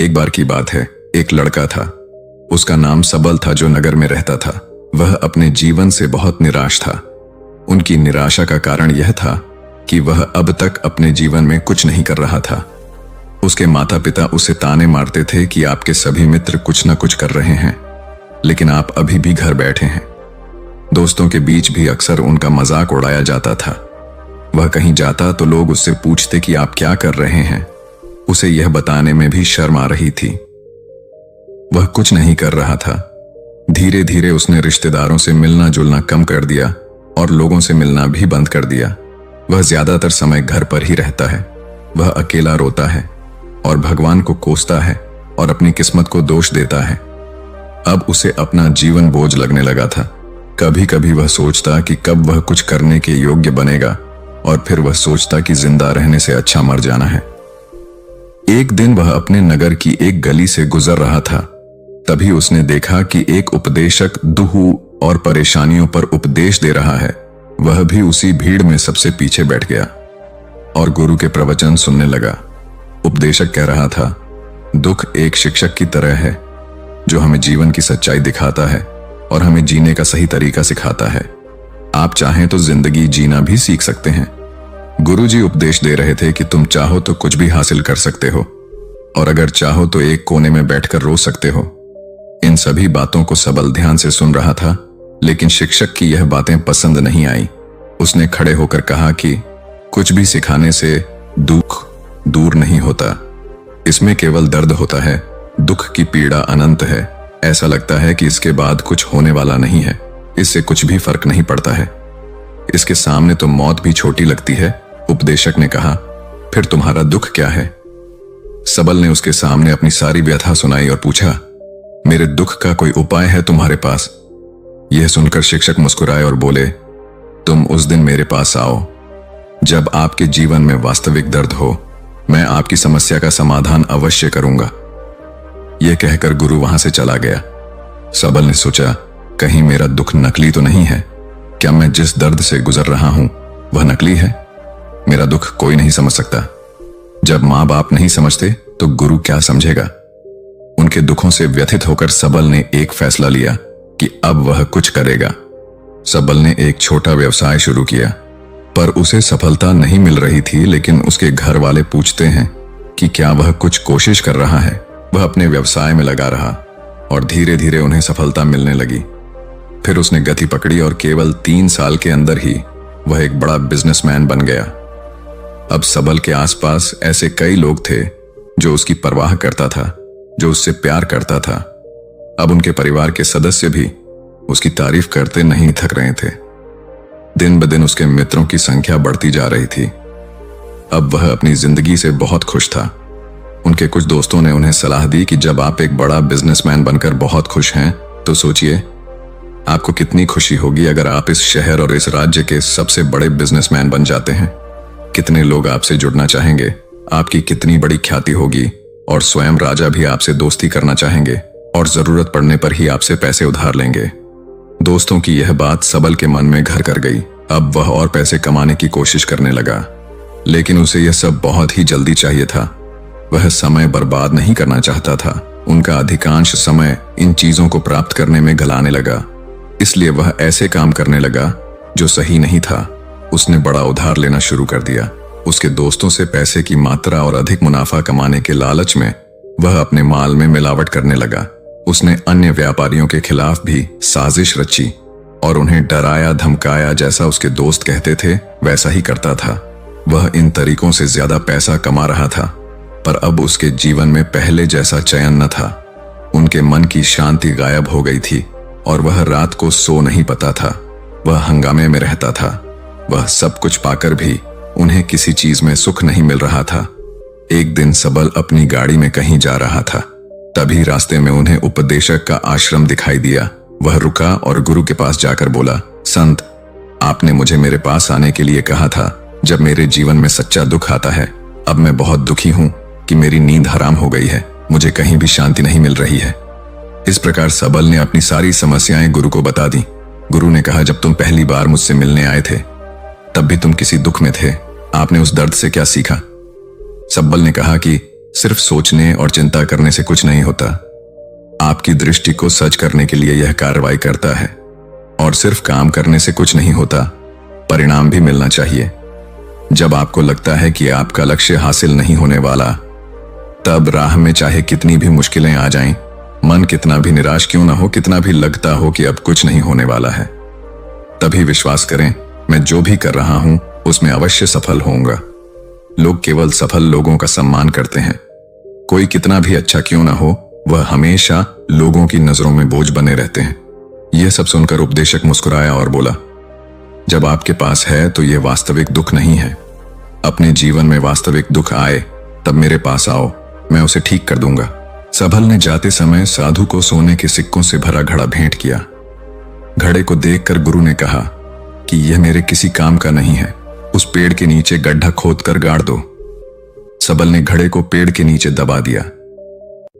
एक बार की बात है, एक लड़का था। उसका नाम सबल था, जो नगर में रहता था। वह अपने जीवन से बहुत निराश था। उनकी निराशा का कारण यह था कि वह अब तक अपने जीवन में कुछ नहीं कर रहा था। उसके माता पिता उसे ताने मारते थे कि आपके सभी मित्र कुछ न कुछ कर रहे हैं, लेकिन आप अभी भी घर बैठे हैं। दोस्तों के बीच भी अक्सर उनका मजाक उड़ाया जाता था। वह कहीं जाता तो लोग उससे पूछते कि आप क्या कर रहे हैं। उसे यह बताने में भी शर्म आ रही थी। वह कुछ नहीं कर रहा था। धीरे धीरे उसने रिश्तेदारों से मिलना जुलना कम कर दिया और लोगों से मिलना भी बंद कर दिया। वह ज्यादातर समय घर पर ही रहता है। वह अकेला रोता है और भगवान को कोसता है और अपनी किस्मत को दोष देता है। अब उसे अपना जीवन बोझ लगने लगा था। कभी कभी वह सोचता कि कब वह कुछ करने के योग्य बनेगा, और फिर वह सोचता कि जिंदा रहने से अच्छा मर जाना है। एक दिन वह अपने नगर की एक गली से गुजर रहा था। तभी उसने देखा कि एक उपदेशक दुख और परेशानियों पर उपदेश दे रहा है। वह भी उसी भीड़ में सबसे पीछे बैठ गया और गुरु के प्रवचन सुनने लगा। उपदेशक कह रहा था, दुख एक शिक्षक की तरह है जो हमें जीवन की सच्चाई दिखाता है और हमें जीने का सही तरीका सिखाता है। आप चाहें तो जिंदगी जीना भी सीख सकते हैं। गुरुजी उपदेश दे रहे थे कि तुम चाहो तो कुछ भी हासिल कर सकते हो, और अगर चाहो तो एक कोने में बैठकर रो सकते हो। इन सभी बातों को सबल ध्यान से सुन रहा था, लेकिन शिक्षक की यह बातें पसंद नहीं आई। उसने खड़े होकर कहा कि कुछ भी सिखाने से दुख दूर नहीं होता, इसमें केवल दर्द होता है। दुख की पीड़ा अनंत है। ऐसा लगता है कि इसके बाद कुछ होने वाला नहीं है। इससे कुछ भी फर्क नहीं पड़ता है। इसके सामने तो मौत भी छोटी लगती है। उपदेशक ने कहा, फिर तुम्हारा दुख क्या है? सबल ने उसके सामने अपनी सारी व्यथा सुनाई और पूछा, मेरे दुख का कोई उपाय है तुम्हारे पास? यह सुनकर शिक्षक मुस्कुराए और बोले, तुम उस दिन मेरे पास आओ जब आपके जीवन में वास्तविक दर्द हो। मैं आपकी समस्या का समाधान अवश्य करूंगा। यह कहकर गुरु वहां से चला गया। सबल ने सोचा, कहीं मेरा दुख नकली तो नहीं है? क्या मैं जिस दर्द से गुजर रहा हूं वह नकली है? मेरा दुख कोई नहीं समझ सकता। जब मां बाप नहीं समझते तो गुरु क्या समझेगा? उनके दुखों से व्यथित होकर सबल ने एक फैसला लिया कि अब वह कुछ करेगा। सबल ने एक छोटा व्यवसाय शुरू किया, पर उसे सफलता नहीं मिल रही थी। लेकिन उसके घर वाले पूछते हैं कि क्या वह कुछ कोशिश कर रहा है। वह अपने व्यवसाय में लगा रहा और धीरे धीरे उन्हें सफलता मिलने लगी। फिर उसने गति पकड़ी और केवल 3 साल के अंदर ही वह एक बड़ा बिजनेसमैन बन गया। अब सबल के आसपास ऐसे कई लोग थे जो उसकी परवाह करता था, जो उससे प्यार करता था। अब उनके परिवार के सदस्य भी उसकी तारीफ करते नहीं थक रहे थे। दिन ब दिन उसके मित्रों की संख्या बढ़ती जा रही थी। अब वह अपनी जिंदगी से बहुत खुश था। उनके कुछ दोस्तों ने उन्हें सलाह दी कि जब आप एक बड़ा बिजनेसमैन बनकर बहुत खुश हैं, तो सोचिए आपको कितनी खुशी होगी अगर आप इस शहर और इस राज्य के सबसे बड़े बिजनेसमैन बन जाते हैं। कितने लोग आपसे जुड़ना चाहेंगे, आपकी कितनी बड़ी ख्याति होगी, और स्वयं राजा भी आपसे दोस्ती करना चाहेंगे और जरूरत पड़ने पर ही आपसे पैसे उधार लेंगे। दोस्तों की यह बात सबल के मन में घर कर गई। अब वह और पैसे कमाने की कोशिश करने लगा, लेकिन उसे यह सब बहुत ही जल्दी चाहिए था। वह समय बर्बाद नहीं करना चाहता था। उनका अधिकांश समय इन चीजों को प्राप्त करने में गलाने लगा। इसलिए वह ऐसे काम करने लगा जो सही नहीं था। उसने बड़ा उधार लेना शुरू कर दिया। उसके दोस्तों से पैसे की मात्रा और अधिक मुनाफा कमाने के लालच में वह अपने माल में मिलावट करने लगा। उसने अन्य व्यापारियों के खिलाफ भी साजिश रची और उन्हें डराया धमकाया। जैसा उसके दोस्त कहते थे वैसा ही करता था। वह इन तरीकों से ज्यादा पैसा कमा रहा था, पर अब उसके जीवन में पहले जैसा चयन न था। उनके मन की शांति गायब हो गई थी और वह रात को सो नहीं पाता था। वह हंगामे में रहता था। वह सब कुछ पाकर भी उन्हें किसी चीज में सुख नहीं मिल रहा था। एक दिन सबल अपनी गाड़ी में कहीं जा रहा था। तभी रास्ते में उन्हें उपदेशक का आश्रम दिखाई दिया। वह रुका और गुरु के पास जाकर बोला, संत, आपने मुझे मेरे पास आने के लिए कहा था जब मेरे जीवन में सच्चा दुख आता है। अब मैं बहुत दुखी हूं कि मेरी नींद हराम हो गई है। मुझे कहीं भी शांति नहीं मिल रही है। इस प्रकार सबल ने अपनी सारी समस्याएं गुरु को बता दी। गुरु ने कहा, जब तुम पहली बार मुझसे मिलने आए थे तब भी तुम किसी दुख में थे। आपने उस दर्द से क्या सीखा? सबल ने कहा कि सिर्फ सोचने और चिंता करने से कुछ नहीं होता। आपकी दृष्टि को सच करने के लिए यह कार्रवाई करता है। और सिर्फ काम करने से कुछ नहीं होता, परिणाम भी मिलना चाहिए। जब आपको लगता है कि आपका लक्ष्य हासिल नहीं होने वाला, तब राह में चाहे कितनी भी मुश्किलें आ जाएं, मन कितना भी निराश क्यों ना हो, कितना भी लगता हो कि अब कुछ नहीं होने वाला है, तभी विश्वास करें, मैं जो भी कर रहा हूं उसमें अवश्य सफल होऊंगा। लोग केवल सफल लोगों का सम्मान करते हैं। कोई कितना भी अच्छा क्यों ना हो, वह हमेशा लोगों की नजरों में बोझ बने रहते हैं। यह सब सुनकर उपदेशक मुस्कुराया और बोला, जब आपके पास है तो यह वास्तविक दुख नहीं है। अपने जीवन में वास्तविक दुख आए तब मेरे पास आओ, मैं उसे ठीक कर दूंगा। सबल ने जाते समय साधु को सोने के सिक्कों से भरा घड़ा भेंट किया। घड़े को देखकर गुरु ने कहा कि यह मेरे किसी काम का नहीं है, उस पेड़ के नीचे गड्ढा खोदकर गाड़ दो। सबल ने घड़े को पेड़ के नीचे दबा दिया,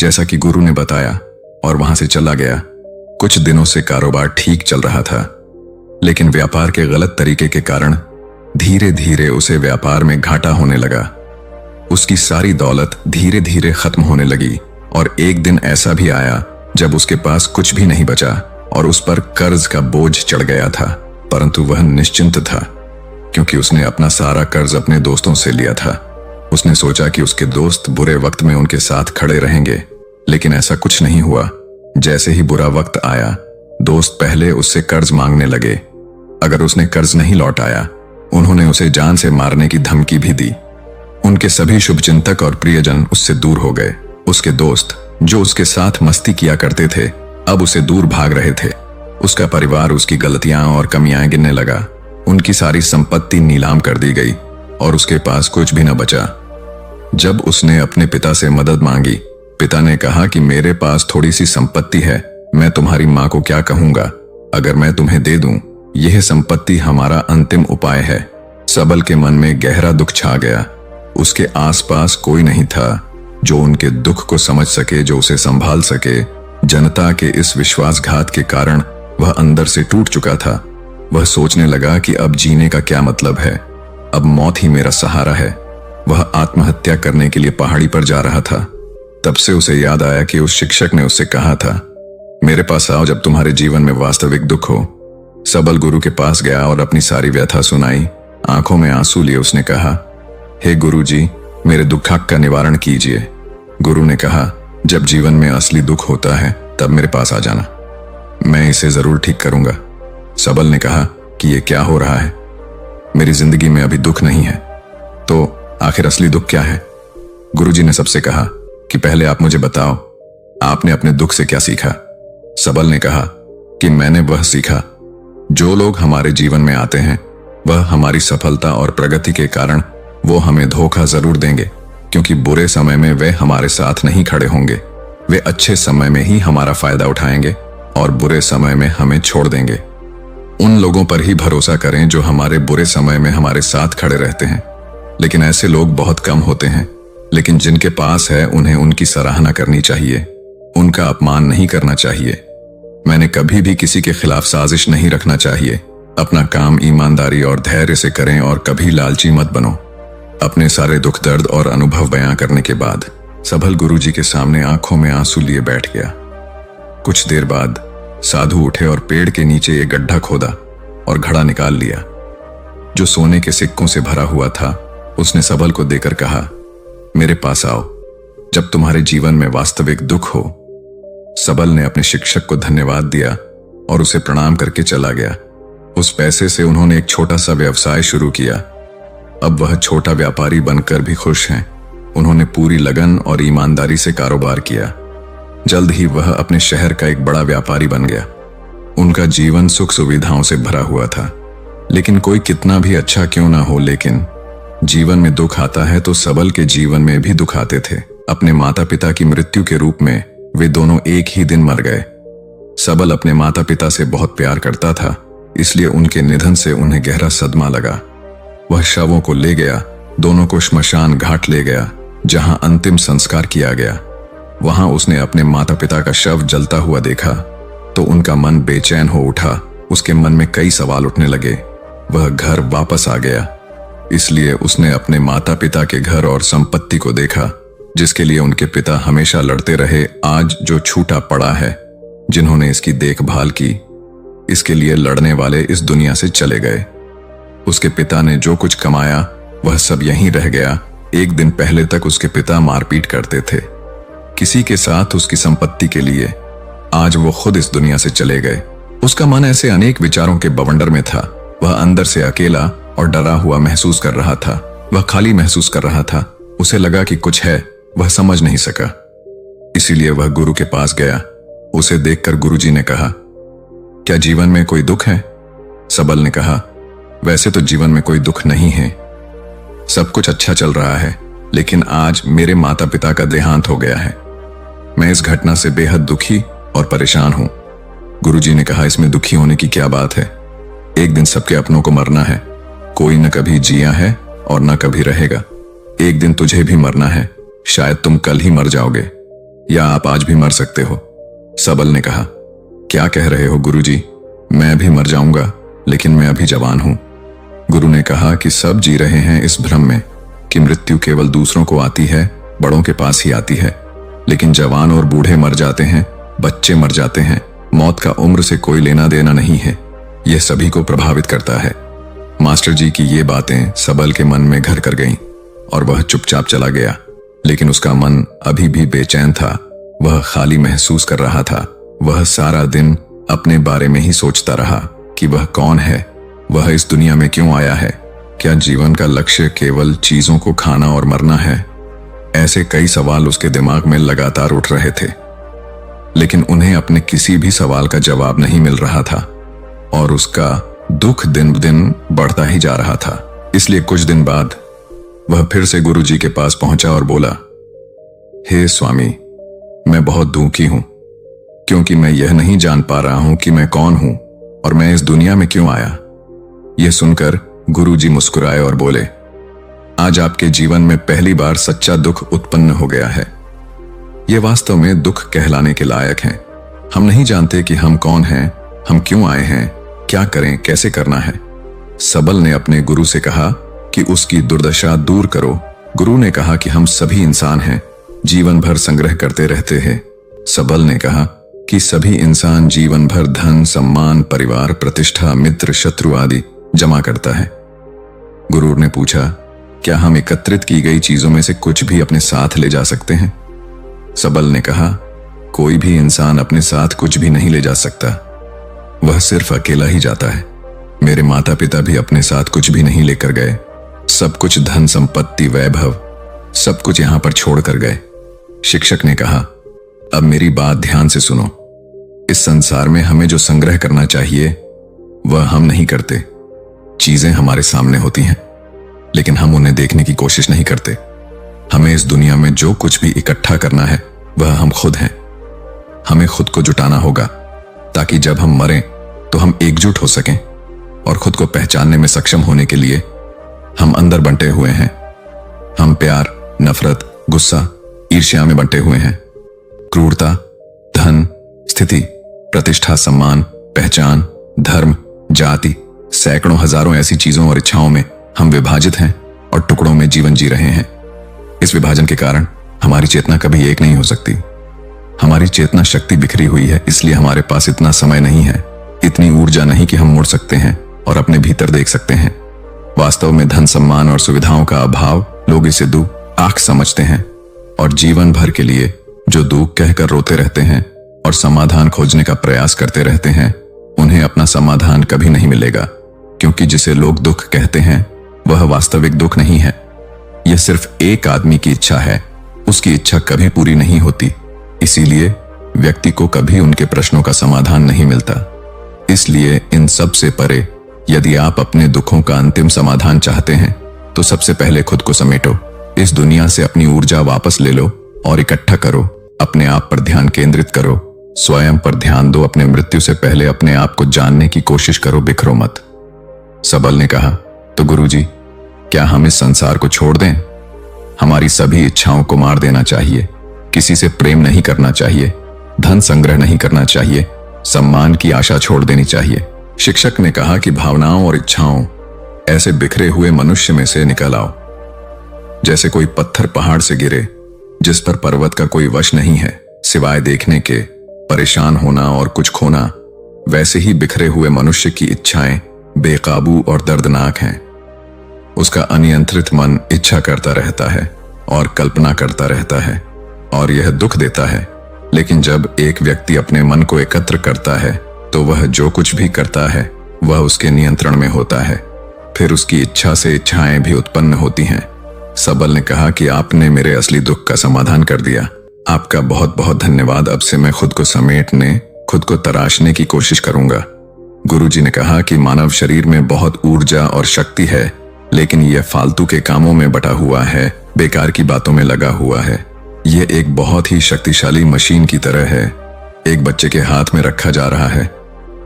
जैसा कि गुरु ने बताया, और वहां से चला गया। कुछ दिनों से कारोबार ठीक चल रहा था, लेकिन व्यापार के गलत तरीके के कारण धीरे धीरे उसे व्यापार में घाटा होने लगा। उसकी सारी दौलत धीरे धीरे खत्म होने लगी और एक दिन ऐसा भी आया जब उसके पास कुछ भी नहीं बचा और उस पर कर्ज का बोझ चढ़ गया था। परंतु वह निश्चिंत था, क्योंकि उसने अपना सारा कर्ज अपने दोस्तों से लिया था। उसने सोचा कि उसके दोस्त बुरे वक्त में उनके साथ खड़े रहेंगे, लेकिन ऐसा कुछ नहीं हुआ। जैसे ही बुरा वक्त आया, दोस्त पहले उससे कर्ज मांगने लगे। अगर उसने कर्ज नहीं लौटाया, उन्होंने उसे जान से मारने की धमकी भी दी। उनके सभी शुभचिंतक और प्रियजन उससे दूर हो गए। उसके दोस्त, जो उसके साथ मस्ती किया करते थे, अब उसे दूर भाग रहे थे। उसका परिवार उसकी गलतियां और कमियां गिनने लगा। उनकी सारी संपत्ति नीलाम कर दी गई और उसके पास कुछ भी न बचा। जब उसने अपने पिता से मदद मांगी, पिता ने कहा कि मेरे पास थोड़ी सी संपत्ति है, मैं तुम्हारी मां को क्या कहूंगा अगर मैं तुम्हें दे दूं। यह संपत्ति हमारा अंतिम उपाय है। सबल के मन में गहरा दुख छा गया। उसके आसपास कोई नहीं था जो उनके दुख को समझ सके, जो उसे संभाल सके। जनता के इस विश्वासघात के कारण वह अंदर से टूट चुका था। वह सोचने लगा कि अब जीने का क्या मतलब है, अब मौत ही मेरा सहारा है। वह आत्महत्या करने के लिए पहाड़ी पर जा रहा था। तब से उसे याद आया कि उस शिक्षक ने उससे कहा था, मेरे पास आओ जब तुम्हारे जीवन में वास्तविक दुख हो। सबल गुरु के पास गया और अपनी सारी व्यथा सुनाई। आंखों में आंसू लिए उसने कहा, हे गुरु जी, मेरे दुख का निवारण कीजिए। गुरु ने कहा, जब जीवन में असली दुख होता है तब मेरे पास आ जाना, मैं इसे जरूर ठीक करूंगा। सबल ने कहा कि यह क्या हो रहा है, मेरी जिंदगी में अभी दुख नहीं है, तो आखिर असली दुख क्या है? गुरुजी ने सबसे कहा कि पहले आप मुझे बताओ, आपने अपने दुख से क्या सीखा? सबल ने कहा कि मैंने वह सीखा, जो लोग हमारे जीवन में आते हैं वह हमारी सफलता और प्रगति के कारण वो हमें धोखा जरूर देंगे, क्योंकि बुरे समय में वे हमारे साथ नहीं खड़े होंगे। वे अच्छे समय में ही हमारा फायदा उठाएंगे और बुरे समय में हमें छोड़ देंगे। उन लोगों पर ही भरोसा करें जो हमारे बुरे समय में हमारे साथ खड़े रहते हैं। लेकिन ऐसे लोग बहुत कम होते हैं, लेकिन जिनके पास है उन्हें उनकी सराहना करनी चाहिए, उनका अपमान नहीं करना चाहिए। मैंने कभी भी किसी के खिलाफ साजिश नहीं रखना चाहिए। अपना काम ईमानदारी और धैर्य से करें और कभी लालची मत बनो। अपने सारे दुख दर्द और अनुभव बयां करने के बाद सबल गुरुजी के सामने आंखों में आंसू लिए बैठ गया। कुछ देर बाद साधु उठे और पेड़ के नीचे एक गड्ढा खोदा और घड़ा निकाल लिया, जो सोने के सिक्कों से भरा हुआ था। उसने सबल को देकर कहा, मेरे पास आओ जब तुम्हारे जीवन में वास्तविक दुख हो। सबल ने अपने शिक्षक को धन्यवाद दिया और उसे प्रणाम करके चला गया। उस पैसे से उन्होंने एक छोटा सा व्यवसाय शुरू किया। अब वह छोटा व्यापारी बनकर भी खुश हैं। उन्होंने पूरी लगन और ईमानदारी से कारोबार किया। जल्द ही वह अपने शहर का एक बड़ा व्यापारी बन गया। उनका जीवन सुख सुविधाओं से भरा हुआ था। लेकिन कोई कितना भी अच्छा क्यों ना हो, लेकिन जीवन में दुख आता है तो सबल के जीवन में भी दुख आते थे। अपने माता पिता की मृत्यु के रूप में वे दोनों एक ही दिन मर गए। सबल अपने माता पिता से बहुत प्यार करता था, इसलिए उनके निधन से उन्हें गहरा सदमा लगा। वह शवों को ले गया, दोनों को श्मशान घाट ले गया, जहां अंतिम संस्कार किया गया। वहां उसने अपने माता पिता का शव जलता हुआ देखा तो उनका मन बेचैन हो उठा। उसके मन में कई सवाल उठने लगे। वह घर वापस आ गया, इसलिए उसने अपने माता पिता के घर और संपत्ति को देखा, जिसके लिए उनके पिता हमेशा लड़ते रहे, आज जो छूटा पड़ा है, जिन्होंने इसकी देखभाल की, इसके लिए लड़ने वाले इस दुनिया से चले गए। उसके पिता ने जो कुछ कमाया वह सब यहीं रह गया। एक दिन पहले तक उसके पिता मारपीट करते थे किसी के साथ उसकी संपत्ति के लिए, आज वो खुद इस दुनिया से चले गए। उसका मन ऐसे अनेक विचारों के बवंडर में था। वह अंदर से अकेला और डरा हुआ महसूस कर रहा था। वह खाली महसूस कर रहा था। उसे लगा कि कुछ है, वह समझ नहीं सका। इसीलिए वह गुरु के पास गया। उसे देखकर गुरुजी ने कहा, क्या जीवन में कोई दुख है? सबल ने कहा, वैसे तो जीवन में कोई दुख नहीं है, सब कुछ अच्छा चल रहा है, लेकिन आज मेरे माता पिता का देहांत हो गया है। मैं इस घटना से बेहद दुखी और परेशान हूं। गुरुजी ने कहा, इसमें दुखी होने की क्या बात है? एक दिन सबके अपनों को मरना है। कोई न कभी जिया है और न कभी रहेगा। एक दिन तुझे भी मरना है। शायद तुम कल ही मर जाओगे, या आप आज भी मर सकते हो। सबल ने कहा, क्या कह रहे हो गुरुजी? मैं भी मर जाऊंगा, लेकिन मैं अभी जवान हूं। गुरु ने कहा कि सब जी रहे हैं इस भ्रम में कि मृत्यु केवल दूसरों को आती है, बड़ों के पास ही आती है, लेकिन जवान और बूढ़े मर जाते हैं, बच्चे मर जाते हैं। मौत का उम्र से कोई लेना देना नहीं है, यह सभी को प्रभावित करता है। मास्टर जी की ये बातें सबल के मन में घर कर गईं और वह चुपचाप चला गया। लेकिन उसका मन अभी भी बेचैन था। वह खाली महसूस कर रहा था। वह सारा दिन अपने बारे में ही सोचता रहा कि वह कौन है, वह इस दुनिया में क्यों आया है, क्या जीवन का लक्ष्य केवल चीजों को खाना और मरना है? ऐसे कई सवाल उसके दिमाग में लगातार उठ रहे थे, लेकिन उन्हें अपने किसी भी सवाल का जवाब नहीं मिल रहा था और उसका दुख दिन दिन बढ़ता ही जा रहा था। इसलिए कुछ दिन बाद वह फिर से गुरुजी के पास पहुंचा और बोला, हे स्वामी, मैं बहुत दुखी हूं, क्योंकि मैं यह नहीं जान पा रहा हूं कि मैं कौन हूं और मैं इस दुनिया में क्यों आया। यह सुनकर गुरुजी मुस्कुराए और बोले, आज आपके जीवन में पहली बार सच्चा दुख उत्पन्न हो गया है। यह वास्तव में दुख कहलाने के लायक है। हम नहीं जानते कि हम कौन हैं, हम क्यों आए हैं, क्या करें, कैसे करना है। सबल ने अपने गुरु से कहा कि उसकी दुर्दशा दूर करो। गुरु ने कहा कि हम सभी इंसान हैं, जीवन भर संग्रह करते रहते हैं। सबल ने कहा कि सभी इंसान जीवन भर धन, सम्मान, परिवार, प्रतिष्ठा, मित्र, शत्रु आदि जमा करता है। गुरु ने पूछा, क्या हम एकत्रित की गई चीजों में से कुछ भी अपने साथ ले जा सकते हैं? सबल ने कहा, कोई भी इंसान अपने साथ कुछ भी नहीं ले जा सकता, वह सिर्फ अकेला ही जाता है। मेरे माता पिता भी अपने साथ कुछ भी नहीं लेकर गए। सब कुछ, धन संपत्ति, वैभव, सब कुछ यहां पर छोड़ कर गए। शिक्षक ने कहा, अब मेरी बात ध्यान से सुनो। इस संसार में हमें जो संग्रह करना चाहिए वह हम नहीं करते। चीजें हमारे सामने होती हैं, लेकिन हम उन्हें देखने की कोशिश नहीं करते। हमें इस दुनिया में जो कुछ भी इकट्ठा करना है वह हम खुद हैं। हमें खुद को जुटाना होगा ताकि जब हम मरें तो हम एकजुट हो सकें और खुद को पहचानने में सक्षम होने के लिए हम अंदर बंटे हुए हैं। हम प्यार, नफरत, गुस्सा, ईर्ष्या में बंटे हुए हैं। क्रूरता, धन, स्थिति, प्रतिष्ठा, सम्मान, पहचान, धर्म, जाति, सैकड़ों हजारों ऐसी चीजों और इच्छाओं में हम विभाजित हैं और टुकड़ों में जीवन जी रहे हैं। इस विभाजन के कारण हमारी चेतना कभी एक नहीं हो सकती। हमारी चेतना शक्ति बिखरी हुई है, इसलिए हमारे पास इतना समय नहीं है, इतनी ऊर्जा नहीं कि हम मुड़ सकते हैं और अपने भीतर देख सकते हैं। वास्तव में धन, सम्मान और सुविधाओं का अभाव, लोग इसे दुख आंख समझते हैं और जीवन भर के लिए जो दुख कहकर रोते रहते हैं और समाधान खोजने का प्रयास करते रहते हैं, उन्हें अपना समाधान कभी नहीं मिलेगा, क्योंकि जिसे लोग दुख कहते हैं वह वास्तविक दुख नहीं है। यह सिर्फ एक आदमी की इच्छा है, उसकी इच्छा कभी पूरी नहीं होती, इसीलिए व्यक्ति को कभी उनके प्रश्नों का समाधान नहीं मिलता। इसलिए इन सब से परे यदि आप अपने दुखों का अंतिम समाधान चाहते हैं तो सबसे पहले खुद को समेटो। इस दुनिया से अपनी ऊर्जा वापस ले लो और इकट्ठा करो। अपने आप पर ध्यान केंद्रित करो, स्वयं पर ध्यान दो। अपने मृत्यु से पहले अपने आप को जानने की कोशिश करो, बिखरो मत। सबल ने कहा, तो गुरुजी, क्या हम इस संसार को छोड़ दें? हमारी सभी इच्छाओं को मार देना चाहिए। किसी से प्रेम नहीं करना चाहिए, धन संग्रह नहीं करना चाहिए, सम्मान की आशा छोड़ देनी चाहिए। शिक्षक ने कहा कि भावनाओं और इच्छाओं ऐसे बिखरे हुए मनुष्य में से निकल आओ, जैसे कोई पत्थर पहाड़ से गिरे, जिस पर पर्वत का कोई वश नहीं है सिवाय देखने के, परेशान होना और कुछ खोना। वैसे ही बिखरे हुए मनुष्य की इच्छाएं बेकाबू और दर्दनाक हैं। उसका अनियंत्रित मन इच्छा करता रहता है और कल्पना करता रहता है और यह दुख देता है। लेकिन जब एक व्यक्ति अपने मन को एकत्र करता है तो वह जो कुछ भी करता है वह उसके नियंत्रण में होता है। फिर उसकी इच्छा से इच्छाएं भी उत्पन्न होती हैं। सबल ने कहा कि आपने मेरे असली दुख का समाधान कर दिया। आपका बहुत बहुत धन्यवाद। अब से मैं खुद को समेटने, खुद को तराशने की कोशिश करूंगा। गुरुजी ने कहा कि मानव शरीर में बहुत ऊर्जा और शक्ति है, लेकिन यह फालतू के कामों में बटा हुआ है, बेकार की बातों में लगा हुआ है। यह एक बहुत ही शक्तिशाली मशीन की तरह है। एक बच्चे के हाथ में रखा जा रहा है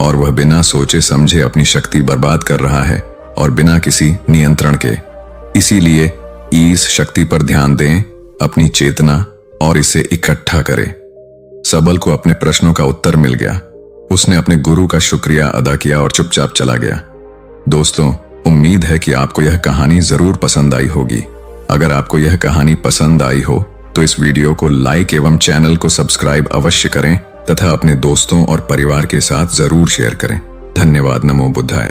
और वह बिना सोचे समझे अपनी शक्ति बर्बाद कर रहा है और बिना किसी नियंत्रण के। इसीलिए इस शक्ति पर ध्यान दें, अपनी चेतना, और इसे इकट्ठा करें। सबल को अपने प्रश्नों का उत्तर मिल गया। उसने अपने गुरु का शुक्रिया अदा किया और चुपचाप चला गया। दोस्तों, उम्मीद है कि आपको यह कहानी जरूर पसंद आई होगी। अगर आपको यह कहानी पसंद आई हो तो इस वीडियो को लाइक एवं चैनल को सब्सक्राइब अवश्य करें तथा अपने दोस्तों और परिवार के साथ जरूर शेयर करें। धन्यवाद। नमो बुद्धाय।